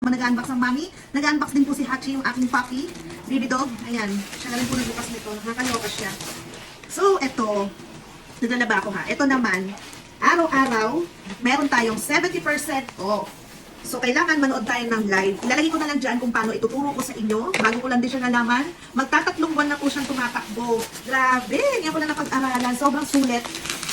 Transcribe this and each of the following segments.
Nag-unbox ng mami. Nag-unbox din po si Hachi, yung aking puppy. Baby dog. Ayan. Siya na rin po nagbukas nito. Nakakaloka siya. So, ito. Nadala ba ako ha? Ito naman. Araw-araw, meron tayong 70% off. So, kailangan manood tayo ng live. Ilalagay ko na lang dyan kung paano ituturo ko sa inyo. Bago ko lang din siya nalaman. Magtatatlong buwan na po siyang tumatakbo. Grabe! Ngayon ko na napag-aralan. Sobrang sulit.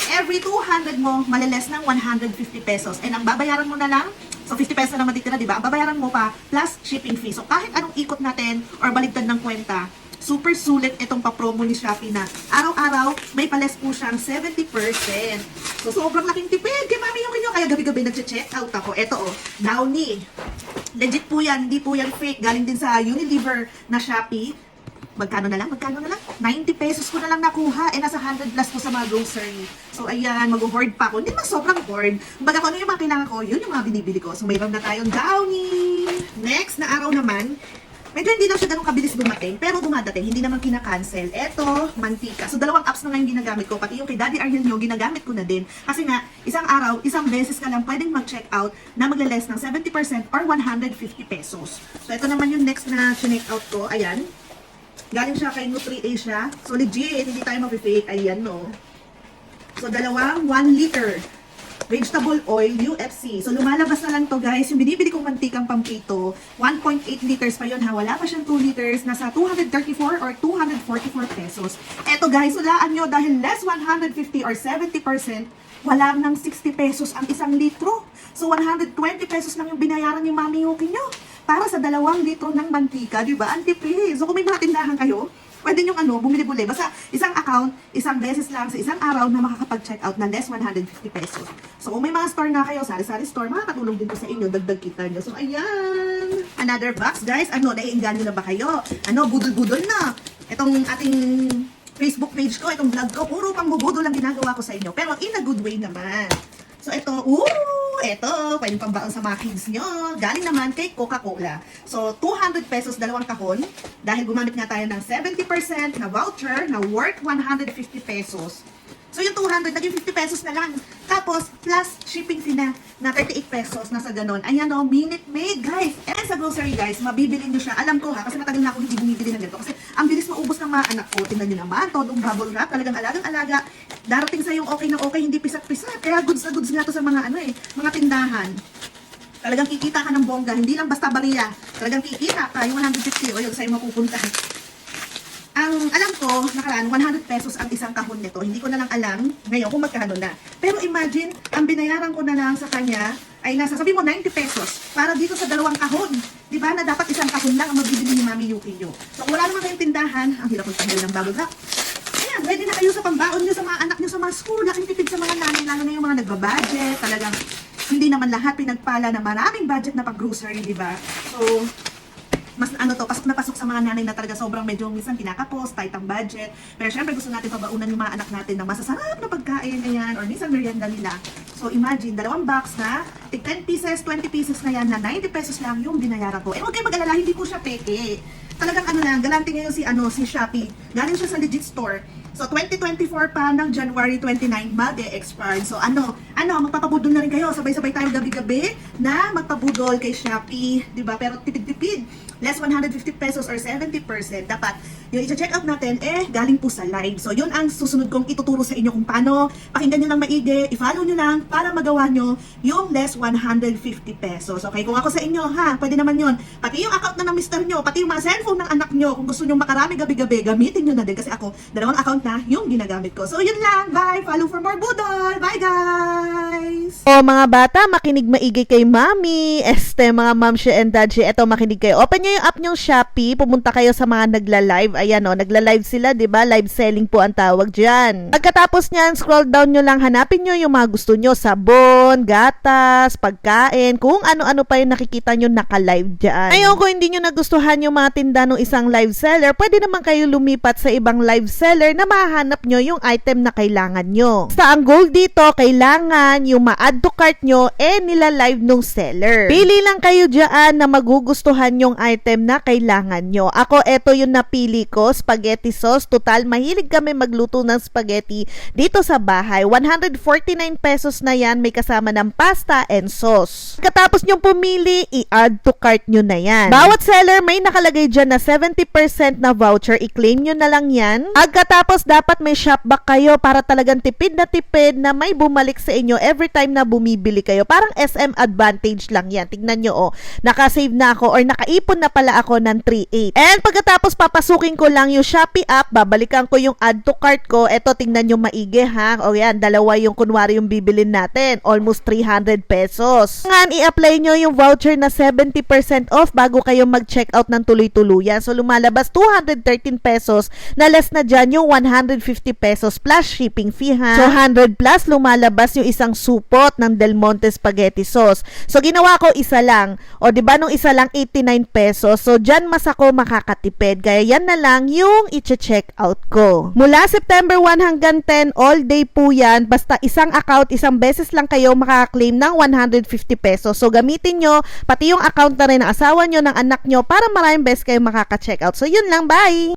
Every 200 mo, maliles ng 150 pesos. And ang babayaran mo na lang, so 50 pesos na naman titira, di ba? Ang babayaran mo pa, plus shipping fee. So kahit anong ikot natin or baligtad ng kwenta, super sulit itong pa-promo ni Shopee na araw-araw, may pales po siyang 70%. So sobrang laking tipid. Kaya mami yung inyo, kaya gabi-gabi nag-check out ako. Ito oh, Downy. Legit po yan, hindi po yan fake. Galing din sa Unilever na Shopee. Magkano na lang? 90 pesos ko na lang nakuha. Eh, nasa 100 plus ko sa mga grocery. So, ayan, mag-hoard pa ako. Hindi naman sobrang hoard. Baga kung ano yung mga kailangan ko, yun yung mga binibili ko. So, mayroon na tayong Downy. Next na araw naman, medyo hindi lang siya ganun kabilis dumating, pero dumadating, hindi naman kina-cancel. Eto, mantika. So, dalawang apps na ngayon ginagamit ko. Pati yung kay Daddy Ariel nyo, ginagamit ko na din. Kasi nga, isang araw, isang beses ka lang pwedeng mag-check out na magle-less ng 70% or 150 pesos. So, ito naman yung next na check out ko. Ayan. Galing siya kay Nutri-Asia. So, legit, hindi tayo mag-fake. Ayan, no. So, dalawang 1 liter vegetable oil UFC. So, lumalabas na lang to guys. Yung binibili kong mantikang pampito, 1.8 liters pa yun ha. Wala pa siyang 2 liters. Nasa 234 or 244 pesos. Eto guys, hulaan nyo dahil less 150 or 70%, wala nang 60 pesos ang isang litro. So, 120 pesos lang yung binayaran ni Mami Yuki nyo para sa 2 litro ng mantika, di ba? Ang tipid. So, kung may mga tindahan kayo, pwede nyo bumili-buli. Basta isang account, isang beses lang sa isang araw na makakapag-check out na less 150 pesos. So, kung may mga store na kayo, sari-sari store, makakatulong din po sa inyo, dagdag kita nyo. So, ayan. Another box, guys. Naiinganyo na ba kayo? Budol-budol na. Itong ating Facebook page ko, itong vlog ko, puro pang bubudol lang ginagawa ko sa inyo. Pero in a good way naman. So, ito, pwede pang baon sa mga kids nyo. Galing naman kay Coca-Cola. So, 200 pesos, dalawang kahon. Dahil gumamit nga tayo ng 70% na voucher na worth 150 pesos. So, yung 200, naging 50 pesos na lang. Tapos, plus shipping fee na 38 pesos, nasa ganon. Ayan o, Minute Maid, guys. And sa grocery, guys, mabibili nyo siya. Alam ko ha, kasi matagal na ako hindi bumibili ng ganito. Kasi ang bilis maubos ng mga anak ko. Tingnan nyo naman, todong bubble wrap, talagang alagang-alaga. Darating sa yung okay na okay, hindi pisak-pisak. Kaya goods na goods nga to sa mga mga tindahan. Talagang kikita ka ng bongga, hindi lang basta bariya. Talagang kikita ka, yung 150 o yung sa'yo mapupunta. Ang alam ko, nakaraan, 100 pesos ang isang kahon nito. Hindi ko na lang alam ngayon kung magkano na. Pero imagine, ang binayaran ko na lang sa kanya ay nasa, sabi mo, 90 pesos para dito sa 2 kahon. Di ba na dapat isang kahon lang ang mabibili ni Mami Yuki nyo. So kung wala naman kayong tindahan, ang hirap ng panggali ng bubble wrap. Ayan, ready na kayo sa pambaon nyo sa mga anak nyo sa mga school. Laking tipid sa mga nanay, lalo na yung mga nagbabudget. Talagang hindi naman lahat pinagpala na maraming budget na pag-grocery, di ba? So, mas pasok na pasok sa mga nanay na talaga sobrang medyo minsan kinakapos, tight ang budget. Pero syempre gusto natin pabaunan yung mga anak natin ng masasarap na pagkain na yan or minsan merienda nila. So imagine, 2 box na, 10 pieces, 20 pieces na yan na 90 pesos lang yung binayaran ko. Eh huwag kayo mag-alala, hindi po siya peke. Talagang lang, galante ngayon si Shopee. Galing siya sa legit store. So 2024 pa ng January 29 mag-e-expire. So magpapabudol na rin kayo. Sabay-sabay tayo gabi-gabi na magpabudol kay Shopee, 'di ba? Pero tipid-tipid. Less 150 pesos or 70%. Dapat yung i-check out natin galing po sa live. So yun ang susunod kong ituturo sa inyo kung paano. Pakinggan niyo lang maigi, i-follow niyo lang para magawa niyo yung less 150 pesos. Okay, kung ako sa inyo pwede naman yun. Pati yung account na ng mister nyo, pati yung mga cellphone ng anak nyo, kung gusto nyo makarami gabi-gabi, gamitin nyo na din kasi ako, 2 account na yung ginagamit ko. So yun lang, bye! Follow for more budol! Bye guys! O mga bata, makinig maigi kay Mami. Mga Mamshi and Dadshi, eto makinig kayo. Open nyo yung app nyong Shopee, pumunta kayo sa mga nagla-live. Ayan nagla-live sila, 'di ba? Live selling po ang tawag diyan. Pagkatapos niyan, scroll down nyo lang, hanapin nyo yung mga gusto nyo, sabon, gatas, pagkain, kung ano-ano pa yung nakikita nyo naka-live diyan. Ngayon, kung hindi nyo nagustuhan yung mga tinda ng isang live seller, pwede naman kayo lumipat sa ibang live seller na mahanap nyo yung item na kailangan nyo. Sa ang goal dito, kailangan yung ma-add to cart nyo nila live nung seller. Pili lang kayo diyan na magugustuhan yung item na kailangan nyo. Ako, eto yung napili ko, spaghetti sauce. Total, mahilig kami magluto ng spaghetti dito sa bahay. 149 pesos na yan, may kasama ng pasta and sauce. Katapos nyong pumili, i-add to cart nyo na yan. Bawat seller may nakalagay dyan na 70% na voucher, i-claim nyo na lang yan. Pagkatapos, dapat may shopback kayo para talagang tipid na may bumalik sa inyo every time na bumibili kayo. Parang SM Advantage lang yan. Tignan nyo, nakasave na ako or nakaipon na pala ako ng 3.8. And pagkatapos papasukin ko lang yung Shopee app, babalikan ko yung add to cart ko. Eto, tingnan nyo maigi ha. O yan, dalawa yung kunwari yung bibilin natin. Almost 300 pesos. Ngayon, i-apply nyo yung voucher na 70% off bago kayo mag-check out ng tuloy-tuluyan. So, lumalabas 213 pesos na less na dyan yung 150 pesos plus shipping fee ha. So, 100 plus lumalabas yung isang supot ng Del Monte Spaghetti Sauce. So, ginawa ko isa lang. O, di ba nung isa lang 89 pesos. So, dyan mas ako makakatipid. Kaya yan na lang yung i-check out ko. Mula September 1 hanggang 10, all day po yan. Basta isang account, isang beses lang kayo makaka-claim ng 150 pesos. So, gamitin nyo, pati yung account na rin ng asawa nyo, ng anak nyo, para maraming beses kayo makaka-check out. So, yun lang. Bye!